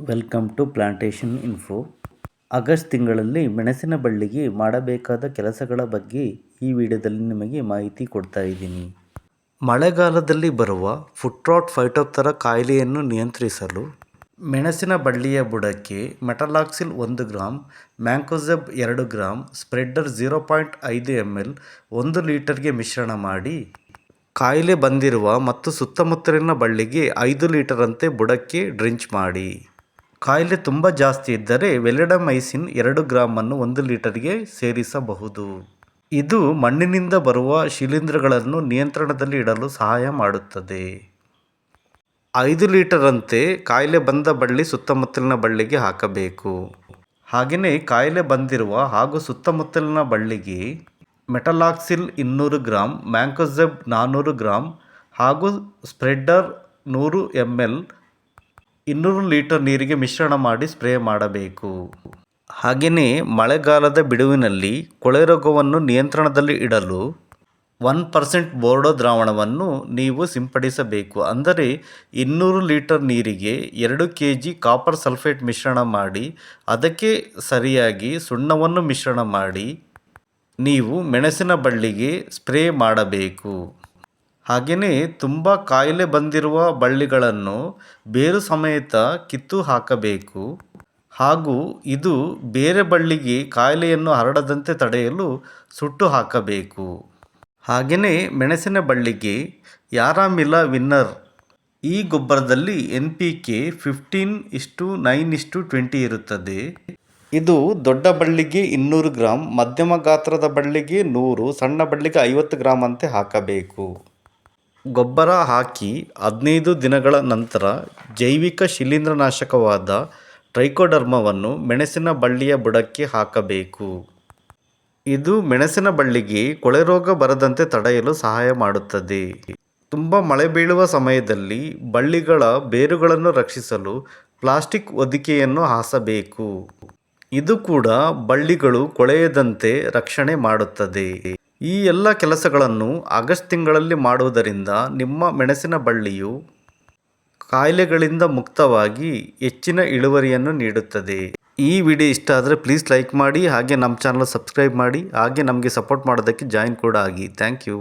Welcome to plantation info. August ತಿಂಗಳಲ್ಲಿ ಮೆಣಸಿನ ಬಳ್ಳಿಗೆ ಮಾಡಬೇಕಾದ ಕೆಲಸಗಳ ಬಗ್ಗೆ ಈ ವಿಡಿಯೋದಲ್ಲಿ ನಿಮಗೆ ಮಾಹಿತಿ ಕೊಡ್ತಾ ಇದ್ದೀನಿ. ಮಳೆಗಾಲದಲ್ಲಿ ಬರುವ ಫುಟ್ ರಾಟ್ ಫೈಟೋಪ್ತರಾ ಕಾಯಿಲೆಯನ್ನು ನಿಯಂತ್ರಿಸಲು ಮೆಣಸಿನ ಬಳ್ಳಿಯ ಬುಡಕ್ಕೆ metalaxyl 1 gram, mancozeb 2 gram, spreader 0.5 ml 1 ಲೀಟರ್ಗೆ ಮಿಶ್ರಣ ಮಾಡಿ ಕಾಯಿಲೆ ಬಂದಿರುವ ಮತ್ತು ಸುತ್ತಮುತ್ತಲಿನ ಬಳ್ಳಿಗೆ 5 ಲೀಟರಂತೆ ಬುಡಕ್ಕೆ ಡ್ರಿಂಚ್ ಮಾಡಿ. ಕಾಯಿಲೆ ತುಂಬ ಜಾಸ್ತಿ ಇದ್ದರೆ ವೆಲಿಡಮೈಸಿನ್ 2 ಗ್ರಾಮನ್ನು 1 ಲೀಟರ್ಗೆ ಸೇರಿಸಬಹುದು. ಇದು ಮಣ್ಣಿನಿಂದ ಬರುವ ಶಿಲೀಂಧ್ರಗಳನ್ನು ನಿಯಂತ್ರಣದಲ್ಲಿ ಇಡಲು ಸಹಾಯ ಮಾಡುತ್ತದೆ. 5 ಲೀಟರಂತೆ ಕಾಯಿಲೆ ಬಂದ ಬಳ್ಳಿ ಸುತ್ತಮುತ್ತಲಿನ ಬಳ್ಳಿಗೆ ಹಾಕಬೇಕು. ಹಾಗೆಯೇ ಕಾಯಿಲೆ ಬಂದಿರುವ ಹಾಗೂ ಸುತ್ತಮುತ್ತಲಿನ ಬಳ್ಳಿಗೆ ಮೆಟಲಾಕ್ಸಿಲ್ 200 ಗ್ರಾಂ, ಮ್ಯಾಂಕೋಜೆಬ್ 400 ಗ್ರಾಂ ಹಾಗೂ ಸ್ಪ್ರೆಡ್ಡರ್ 100 ml 200 ಲೀಟರ್ ನೀರಿಗೆ ಮಿಶ್ರಣ ಮಾಡಿ ಸ್ಪ್ರೇ ಮಾಡಬೇಕು. ಹಾಗೆಯೇ ಮಳೆಗಾಲದ ಬಿಡುವಿನಲ್ಲಿ ಕೊಳೆ ರೋಗವನ್ನು ನಿಯಂತ್ರಣದಲ್ಲಿ ಇಡಲು 1% ಬೋರ್ಡೋ ದ್ರಾವಣವನ್ನು ನೀವು ಸಿಂಪಡಿಸಬೇಕು. ಅಂದರೆ 200 ಲೀಟರ್ ನೀರಿಗೆ 2 kg ಕಾಪರ್ ಸಲ್ಫೇಟ್ ಮಿಶ್ರಣ ಮಾಡಿ ಅದಕ್ಕೆ ಸರಿಯಾಗಿ ಸುಣ್ಣವನ್ನು ಮಿಶ್ರಣ ಮಾಡಿ ನೀವು ಮೆಣಸಿನ ಬಳ್ಳಿಗೆ ಸ್ಪ್ರೇ ಮಾಡಬೇಕು. ಹಾಗೆಯೇ ತುಂಬ ಕಾಯಿಲೆ ಬಂದಿರುವ ಬಳ್ಳಿಗಳನ್ನು ಬೇರು ಸಮೇತ ಕಿತ್ತು ಹಾಕಬೇಕು. ಹಾಗೂ ಇದು ಬೇರೆ ಬಳ್ಳಿಗೆ ಕಾಯಿಲೆಯನ್ನು ಹರಡದಂತೆ ತಡೆಯಲು ಸುಟ್ಟು ಹಾಕಬೇಕು. ಹಾಗೆಯೇ ಮೆಣಸಿನ ಬಳ್ಳಿಗೆ ಯಾರಾಮಿಲಾ ವಿನ್ನರ್ ಈ ಗೊಬ್ಬರದಲ್ಲಿ NPK 15:9:20 ಇರುತ್ತದೆ. ಇದು ದೊಡ್ಡ ಬಳ್ಳಿಗೆ 200 ಗ್ರಾಂ, ಮಧ್ಯಮ ಗಾತ್ರದ ಬಳ್ಳಿಗೆ 100, ಸಣ್ಣ ಬಳ್ಳಿಗೆ 50 ಗ್ರಾಂ ಅಂತೆ ಹಾಕಬೇಕು. ಗೊಬ್ಬರ ಹಾಕಿ 15 ದಿನಗಳ ನಂತರ ಜೈವಿಕ ಶಿಲೀಂಧ್ರನಾಶಕವಾದ ಟ್ರೈಕೋಡರ್ಮವನ್ನು ಮೆಣಸಿನ ಬಳ್ಳಿಯ ಬುಡಕ್ಕೆ ಹಾಕಬೇಕು. ಇದು ಮೆಣಸಿನ ಬಳ್ಳಿಗೆ ಕೊಳೆ ರೋಗ ಬರದಂತೆ ತಡೆಯಲು ಸಹಾಯ ಮಾಡುತ್ತದೆ. ತುಂಬ ಮಳೆ ಬೀಳುವ ಸಮಯದಲ್ಲಿ ಬಳ್ಳಿಗಳ ಬೇರುಗಳನ್ನು ರಕ್ಷಿಸಲು ಪ್ಲಾಸ್ಟಿಕ್ ಹೊದಿಕೆಯನ್ನು ಹಾಸಬೇಕು. ಇದು ಕೂಡ ಬಳ್ಳಿಗಳು ಕೊಳೆಯದಂತೆ ರಕ್ಷಣೆ ಮಾಡುತ್ತದೆ. ಈ ಎಲ್ಲ ಕೆಲಸಗಳನ್ನು ಆಗಸ್ಟ್ ತಿಂಗಳಲ್ಲಿ ಮಾಡುವುದರಿಂದ ನಿಮ್ಮ ಮೆಣಸಿನ ಬಳ್ಳಿಯು ಕಾಯಿಲೆಗಳಿಂದ ಮುಕ್ತವಾಗಿ ಹೆಚ್ಚಿನ ಇಳುವರಿಯನ್ನು ನೀಡುತ್ತದೆ. ಈ ವಿಡಿಯೋ ಇಷ್ಟ ಆದರೆ ಪ್ಲೀಸ್ ಲೈಕ್ ಮಾಡಿ, ಹಾಗೆ ನಮ್ಮ ಚಾನಲ್ ಸಬ್ಸ್ಕ್ರೈಬ್ ಮಾಡಿ, ಹಾಗೆ ನಮಗೆ ಸಪೋರ್ಟ್ ಮಾಡೋದಕ್ಕೆ ಜಾಯಿನ್ ಕೂಡ ಆಗಿ. Thank you.